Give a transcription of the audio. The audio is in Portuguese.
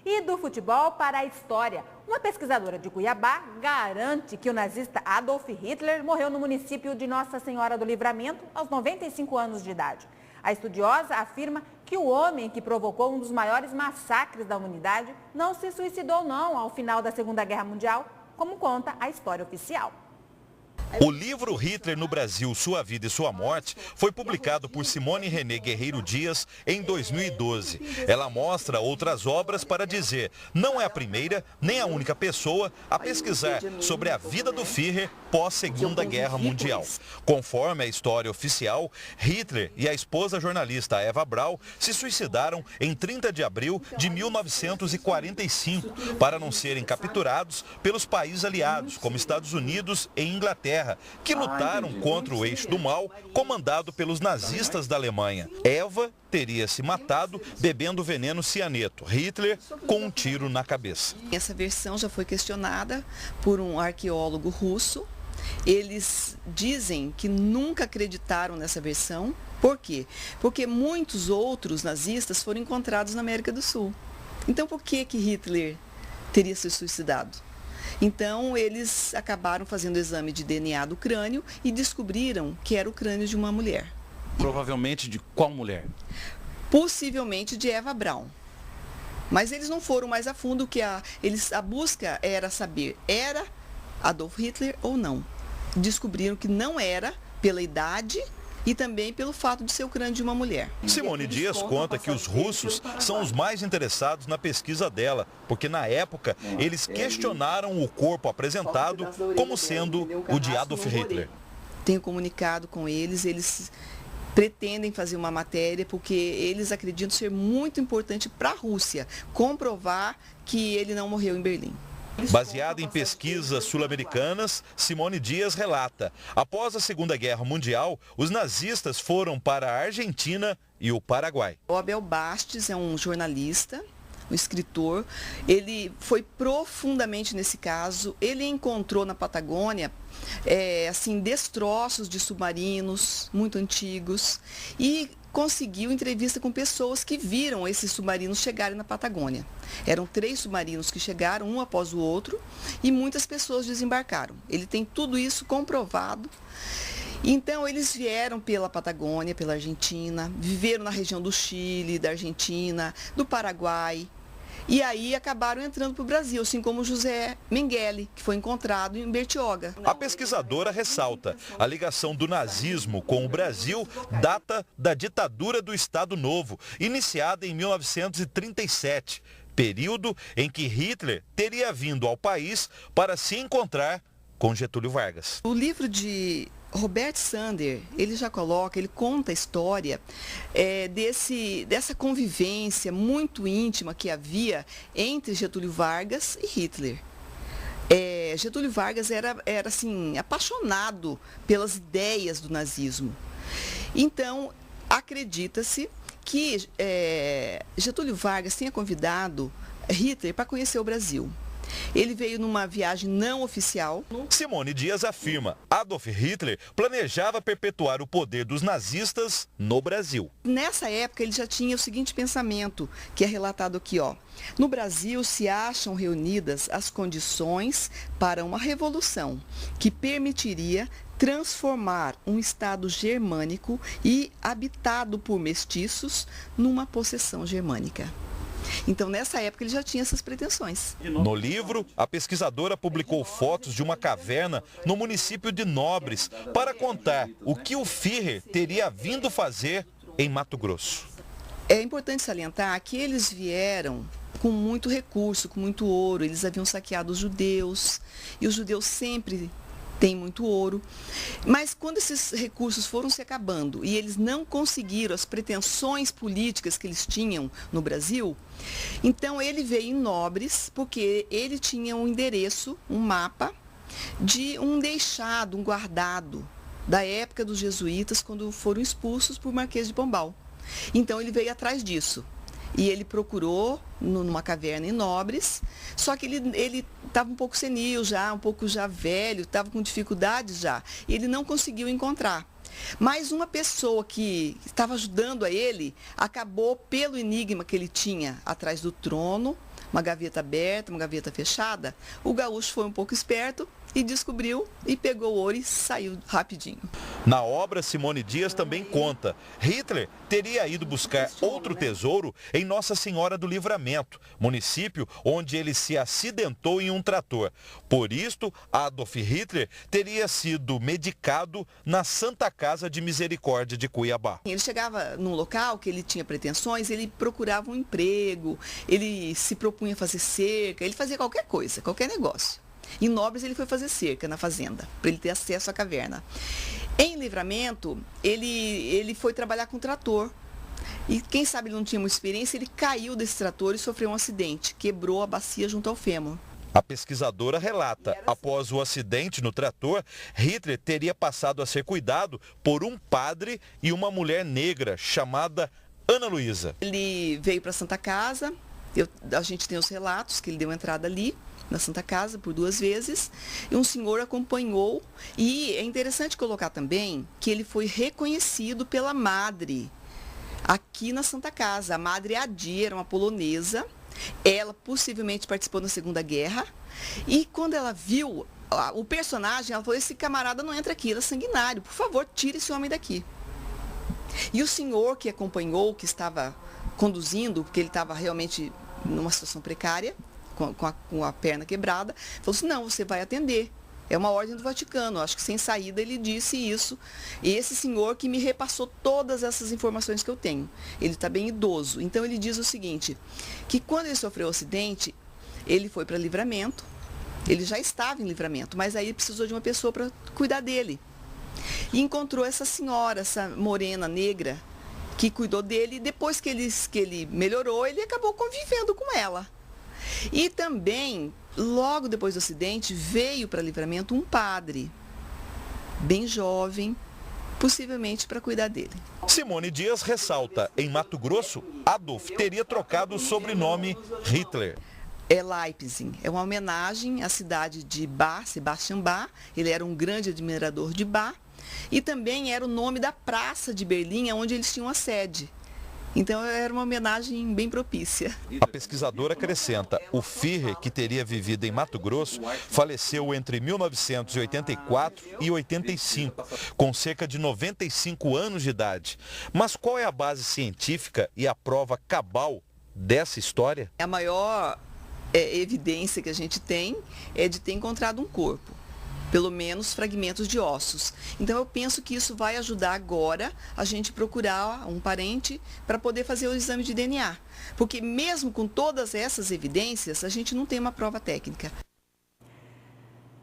E do futebol para a história. Uma pesquisadora de Cuiabá garante que o nazista Adolf Hitler morreu no município de Nossa Senhora do Livramento aos 95 anos de idade. A estudiosa afirma que o homem que provocou um dos maiores massacres da humanidade não se suicidou não ao final da Segunda Guerra Mundial, como conta a história oficial. O livro Hitler no Brasil, Sua Vida e Sua Morte foi publicado por Simone René Guerreiro Dias em 2012. Ela mostra outras obras para dizer, não é a primeira nem a única pessoa a pesquisar sobre a vida do Führer pós-Segunda Guerra Mundial. Conforme a história oficial, Hitler e a esposa jornalista Eva Braun se suicidaram em 30 de abril de 1945 para não serem capturados pelos países aliados, como Estados Unidos e Inglaterra, que lutaram contra o eixo do mal, comandado pelos nazistas da Alemanha. Eva teria se matado bebendo veneno cianeto, Hitler com um tiro na cabeça. Essa versão já foi questionada por um arqueólogo russo. Eles dizem que nunca acreditaram nessa versão. Por quê? Porque muitos outros nazistas foram encontrados na América do Sul. Então por que Hitler teria se suicidado? Então, eles acabaram fazendo o exame de DNA do crânio e descobriram que era o crânio de uma mulher. Provavelmente de qual mulher? Possivelmente de Eva Braun. Mas eles não foram mais a fundo, que a busca era saber, era Adolf Hitler ou não. Descobriram que não era pela idade e também pelo fato de ser o crânio de uma mulher. Simone Dias conta que os russos são os mais interessados na pesquisa dela, porque na época eles questionaram o corpo apresentado como sendo o de Adolf Hitler. Tenho comunicado com eles, eles pretendem fazer uma matéria porque eles acreditam ser muito importante para a Rússia comprovar que ele não morreu em Berlim. Baseada em pesquisas sul-americanas, Simone Dias relata, após a Segunda Guerra Mundial, os nazistas foram para a Argentina e o Paraguai. O Abel Bastos é um jornalista, um escritor, ele foi profundamente nesse caso, ele encontrou na Patagônia destroços de submarinos muito antigos e conseguiu entrevista com pessoas que viram esses submarinos chegarem na Patagônia. Eram 3 submarinos que chegaram, um após o outro, e muitas pessoas desembarcaram. Ele tem tudo isso comprovado. Então, eles vieram pela Patagônia, pela Argentina, viveram na região do Chile, da Argentina, do Paraguai. E aí acabaram entrando para o Brasil, assim como José Mengele, que foi encontrado em Bertioga. A pesquisadora ressalta, a ligação do nazismo com o Brasil data da ditadura do Estado Novo, iniciada em 1937, período em que Hitler teria vindo ao país para se encontrar com Getúlio Vargas. O livro de Robert Sander, ele conta a história dessa convivência muito íntima que havia entre Getúlio Vargas e Hitler. Getúlio Vargas era assim, apaixonado pelas ideias do nazismo. Então, acredita-se que Getúlio Vargas tenha convidado Hitler para conhecer o Brasil. Ele veio numa viagem não oficial. Simone Dias afirma, Adolf Hitler planejava perpetuar o poder dos nazistas no Brasil. Nessa época ele já tinha o seguinte pensamento, que é relatado aqui, ó. No Brasil se acham reunidas as condições para uma revolução que permitiria transformar um estado germânico e habitado por mestiços numa possessão germânica. Então, nessa época, ele já tinha essas pretensões. No livro, a pesquisadora publicou fotos de uma caverna no município de Nobres para contar o que o Führer teria vindo fazer em Mato Grosso. É importante salientar que eles vieram com muito recurso, com muito ouro. Eles haviam saqueado os judeus e os judeus sempre tem muito ouro, mas quando esses recursos foram se acabando e eles não conseguiram as pretensões políticas que eles tinham no Brasil, então ele veio em Nobres, porque ele tinha um endereço, um mapa de um deixado, um guardado da época dos jesuítas, quando foram expulsos por Marquês de Pombal. Então ele veio atrás disso. E ele procurou numa caverna em Nobres, só que ele estava um pouco senil já, um pouco já velho, estava com dificuldades já. E ele não conseguiu encontrar. Mas uma pessoa que estava ajudando a ele, acabou pelo enigma que ele tinha atrás do trono, uma gaveta aberta, uma gaveta fechada, o gaúcho foi um pouco esperto e descobriu e pegou o ouro e saiu rapidinho. Na obra, Simone Dias também conta. Hitler teria ido buscar outro tesouro em Nossa Senhora do Livramento, município onde ele se acidentou em um trator. Por isto, Adolf Hitler teria sido medicado na Santa Casa de Misericórdia de Cuiabá. Ele chegava num local que ele tinha pretensões, ele procurava um emprego, ele se propunha fazer cerca, ele fazia qualquer coisa, qualquer negócio. Em Nobres ele foi fazer cerca na fazenda, para ele ter acesso à caverna. Em Livramento, ele foi trabalhar com trator. E quem sabe ele não tinha muita experiência, ele caiu desse trator e sofreu um acidente, quebrou a bacia junto ao fêmur. A pesquisadora relata, após o acidente no trator, Hitler teria passado a ser cuidado por um padre e uma mulher negra chamada Ana Luísa. Ele veio para a Santa Casa, a gente tem os relatos que ele deu entrada ali, na Santa Casa por 2 vezes, e um senhor acompanhou, e é interessante colocar também que ele foi reconhecido pela madre aqui na Santa Casa. A madre Adia era uma polonesa, ela possivelmente participou da Segunda Guerra, e quando ela viu o personagem, ela falou, esse camarada não entra aqui, ele é sanguinário, por favor, tire esse homem daqui. E o senhor que acompanhou, que estava conduzindo, porque ele estava realmente numa situação precária, com a perna quebrada, falou assim, não, você vai atender. É uma ordem do Vaticano, acho que sem saída ele disse isso. E esse senhor que me repassou todas essas informações que eu tenho. Ele está bem idoso. Então ele diz o seguinte, que quando ele sofreu o acidente, ele foi para Livramento, ele já estava em Livramento, mas aí ele precisou de uma pessoa para cuidar dele. E encontrou essa senhora, essa morena negra, que cuidou dele, e depois que ele melhorou, ele acabou convivendo com ela. E também, logo depois do acidente, veio para Livramento um padre, bem jovem, possivelmente para cuidar dele. Simone Dias ressalta, em Mato Grosso, Adolf teria trocado o sobrenome Hitler. É Leipzig, é uma homenagem à cidade de Bach, Sebastian Bach, ele era um grande admirador de Bach, e também era o nome da praça de Berlim, onde eles tinham a sede. Então era uma homenagem bem propícia. A pesquisadora acrescenta, o Führer, que teria vivido em Mato Grosso, faleceu entre 1984 e 85, com cerca de 95 anos de idade. Mas qual é a base científica e a prova cabal dessa história? A maior evidência que a gente tem é de ter encontrado um corpo, pelo menos fragmentos de ossos. Então eu penso que isso vai ajudar agora a gente procurar um parente para poder fazer o exame de DNA. Porque mesmo com todas essas evidências, a gente não tem uma prova técnica.